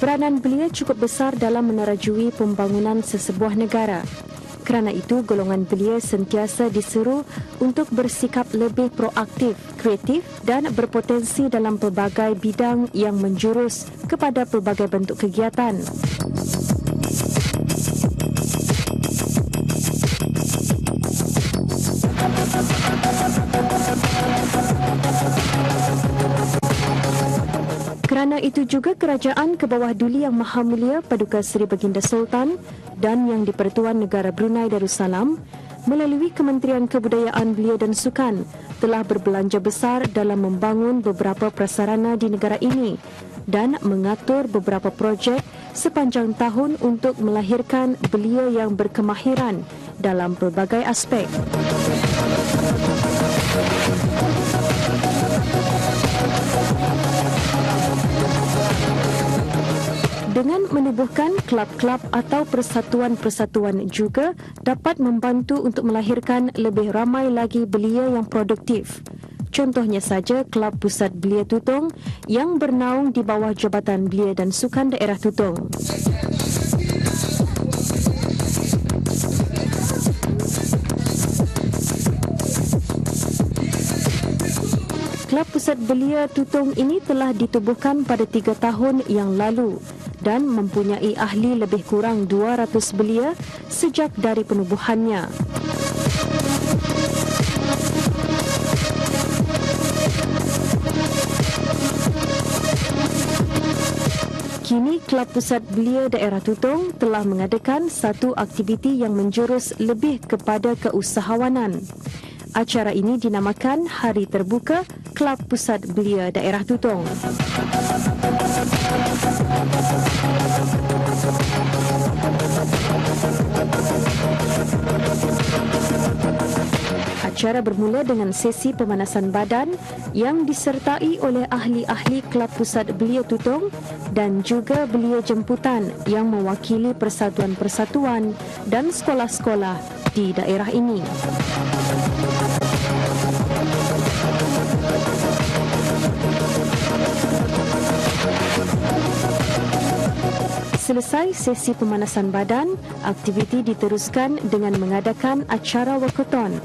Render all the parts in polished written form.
Peranan belia cukup besar dalam menerajui pembangunan sesebuah negara. Kerana itu, golongan belia sentiasa diseru untuk bersikap lebih proaktif, kreatif dan berpotensi dalam pelbagai bidang yang menjurus kepada pelbagai bentuk kegiatan. Kerana itu juga kerajaan ke bawah Duli Yang Maha Mulia Paduka Seri Baginda Sultan dan Yang di-Pertuan Negara Brunei Darussalam melalui Kementerian Kebudayaan Belia dan Sukan telah berbelanja besar dalam membangun beberapa prasarana di negara ini dan mengatur beberapa projek sepanjang tahun untuk melahirkan belia yang berkemahiran dalam pelbagai aspek. Dengan menubuhkan kelab-kelab atau persatuan-persatuan juga dapat membantu untuk melahirkan lebih ramai lagi belia yang produktif. Contohnya saja Kelab Pusat Belia Tutong yang bernaung di bawah Jabatan Belia dan Sukan Daerah Tutong. Kelab Pusat Belia Tutong ini telah ditubuhkan pada 3 tahun yang lalu dan mempunyai ahli lebih kurang 200 belia sejak dari penubuhannya. Kini Kelab Pusat Belia Daerah Tutong telah mengadakan satu aktiviti yang menjurus lebih kepada keusahawanan. Acara ini dinamakan Hari Terbuka Kelab Pusat Belia Daerah Tutong. Acara bermula dengan sesi pemanasan badan yang disertai oleh ahli-ahli Kelab Pusat Belia Tutong dan juga belia jemputan yang mewakili persatuan-persatuan dan sekolah-sekolah di daerah ini. Selesai sesi pemanasan badan, aktiviti diteruskan dengan mengadakan acara walkathon.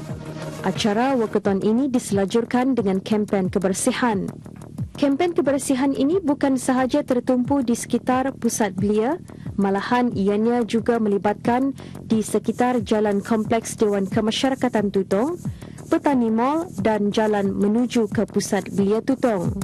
Acara walkathon ini diselajurkan dengan kempen kebersihan. Kempen kebersihan ini bukan sahaja tertumpu di sekitar pusat belia, malahan ianya juga melibatkan di sekitar jalan kompleks Dewan Kemasyarakatan Tutong, Petani Mall dan jalan menuju ke pusat belia Tutong.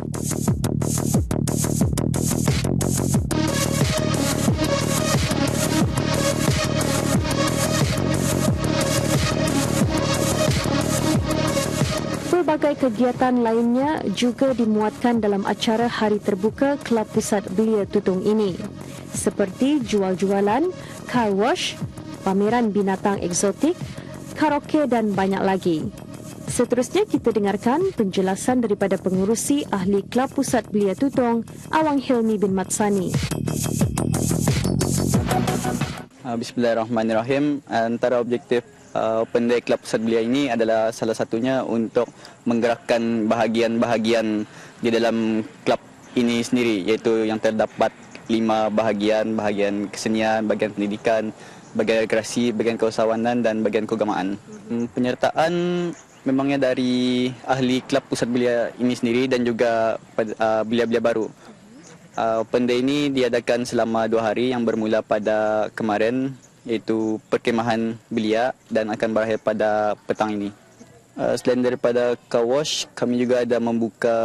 Pelbagai kegiatan lainnya juga dimuatkan dalam acara Hari Terbuka Kelab Pusat Belia Tutong ini, seperti jual-jualan, car wash, pameran binatang eksotik, karaoke dan banyak lagi. Seterusnya kita dengarkan penjelasan daripada pengurusi ahli Kelab Pusat Belia Tutong, Awang Hilmi bin Matsani. Bismillahirrahmanirrahim. Antara objektif Open Day Kelab Pusat Belia ini adalah salah satunya untuk menggerakkan bahagian-bahagian di dalam kelab ini sendiri, iaitu yang terdapat 5 bahagian: bahagian kesenian, bahagian pendidikan, bahagian rekreasi, bahagian keusahawanan dan bahagian keagamaan. Penyertaan memangnya dari ahli Kelab Pusat Belia ini sendiri dan juga belia-belia baru. Open Day ini diadakan selama 2 hari yang bermula pada kemarin, iaitu perkemahan belia dan akan berakhir pada petang ini. Selain daripada car wash, kami juga ada membuka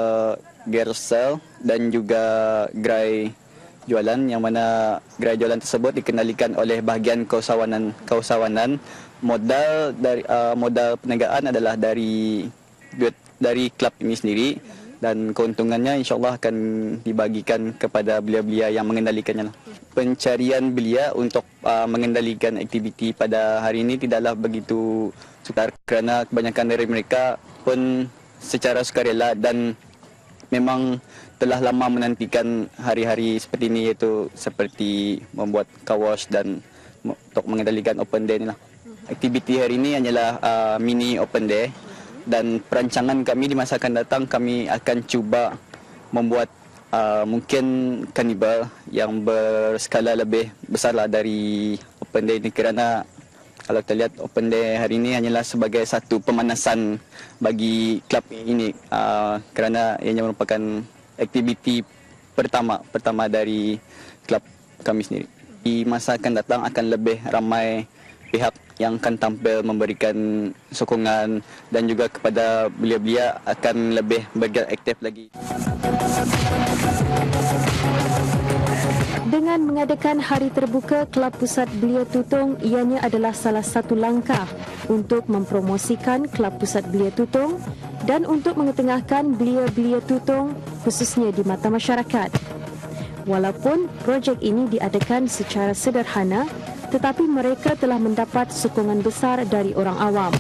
gear sale dan juga gerai jualan, yang mana gerai jualan tersebut dikendalikan oleh bahagian keusahawanan. Modal perniagaan adalah dari kelab ini sendiri dan keuntungannya insyaAllah akan dibagikan kepada belia-belia yang mengendalikannya. Pencarian belia untuk mengendalikan aktiviti pada hari ini tidaklah begitu sukar kerana kebanyakan dari mereka pun secara sukarela dan memang telah lama menantikan hari-hari seperti ini, iaitu seperti membuat car wash dan untuk mengendalikan Open Day inilah. Aktiviti hari ini hanyalah mini Open Day dan perancangan kami di masa akan datang, kami akan cuba membuat mungkin kanibal yang berskala lebih besarlah dari Open Day ini, kerana kalau kita lihat Open Day hari ini hanyalah sebagai satu pemanasan bagi klub ini, kerana ianya merupakan aktiviti pertama dari klub kami sendiri. Di masa akan datang akan lebih ramai pihak yang akan tampil memberikan sokongan, dan juga kepada belia-belia akan lebih bergerak aktif lagi. Dengan mengadakan hari terbuka Kelab Pusat Belia Tutong, ianya adalah salah satu langkah untuk mempromosikan Kelab Pusat Belia Tutong dan untuk mengetengahkan belia-belia Tutong khususnya di mata masyarakat. Walaupun projek ini diadakan secara sederhana, tetapi mereka telah mendapat sokongan besar dari orang awam.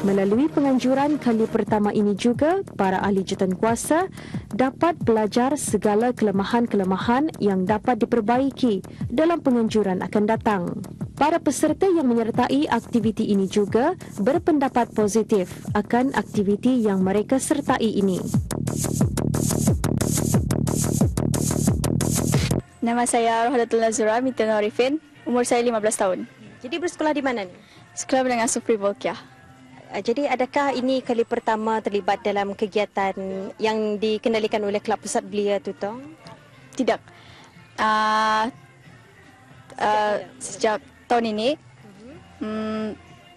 Melalui penganjuran kali pertama ini juga, para ahli jawatankuasa dapat belajar segala kelemahan-kelemahan yang dapat diperbaiki dalam penganjuran akan datang. Para peserta yang menyertai aktiviti ini juga berpendapat positif akan aktiviti yang mereka sertai ini. Nama saya Rohadatul Nazura Mintan Arifin, umur saya 15 tahun. Jadi bersekolah di mana ni? Sekolah Menengah Supri Volkia. Jadi adakah ini kali pertama terlibat dalam kegiatan yang dikendalikan oleh Kelab Pusat Belia Tutong? Tidak. Sejak tahun ini,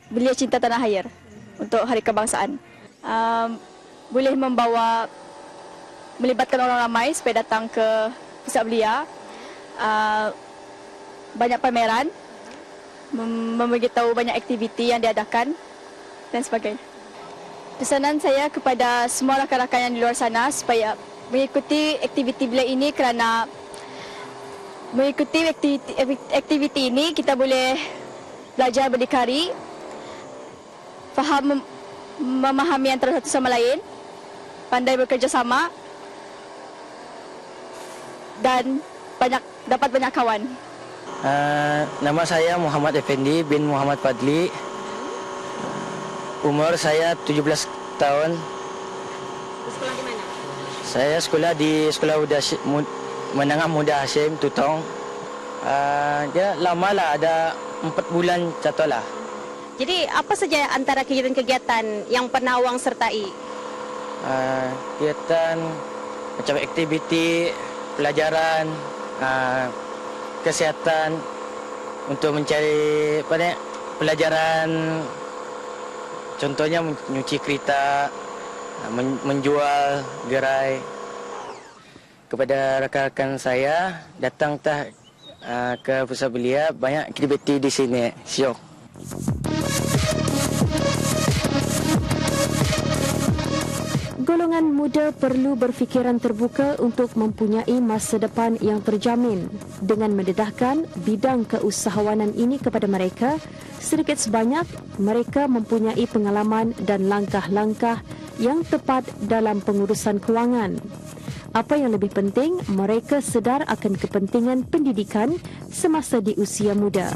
Belia Cinta Tanah Air untuk Hari Kebangsaan. Boleh melibatkan orang ramai supaya datang ke Pusat Belia. Banyak pameran, memberitahu banyak aktiviti yang diadakan dan sebagainya. Pesanan saya kepada semua rakan-rakan yang di luar sana supaya mengikuti aktiviti belia ini, kerana mengikuti aktiviti ini kita boleh belajar berdikari, faham memahami antara satu sama lain, pandai bekerjasama dan dapat banyak kawan. Nama saya Muhammad Effendi bin Muhammad Fadli. Umur saya 17 tahun. Sekolah di mana? Saya sekolah di Sekolah Menengah Muda Hashim Tutong. Dia lama lah, ada 4 bulan contoh lah. Jadi apa saja antara kegiatan-kegiatan yang pernah awang sertai? Kegiatan macam aktiviti, pelajaran, kesihatan untuk mencari pelajaran. Contohnya menyuci kereta, menjual gerai. Kepada rakan-rakan saya, datang ke Pusat Belia, banyak aktiviti di sini. Syok. Golongan muda perlu berfikiran terbuka untuk mempunyai masa depan yang terjamin. Dengan mendedahkan bidang keusahawanan ini kepada mereka, sedikit sebanyak mereka mempunyai pengalaman dan langkah-langkah yang tepat dalam pengurusan kewangan. Apa yang lebih penting, mereka sedar akan kepentingan pendidikan semasa di usia muda.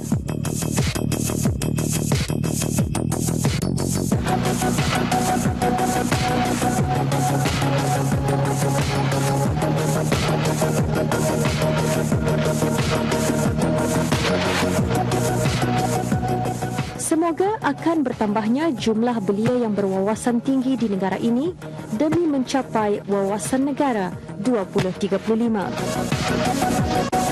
Semoga akan bertambahnya jumlah belia yang berwawasan tinggi di negara ini demi mencapai wawasan negara 2035.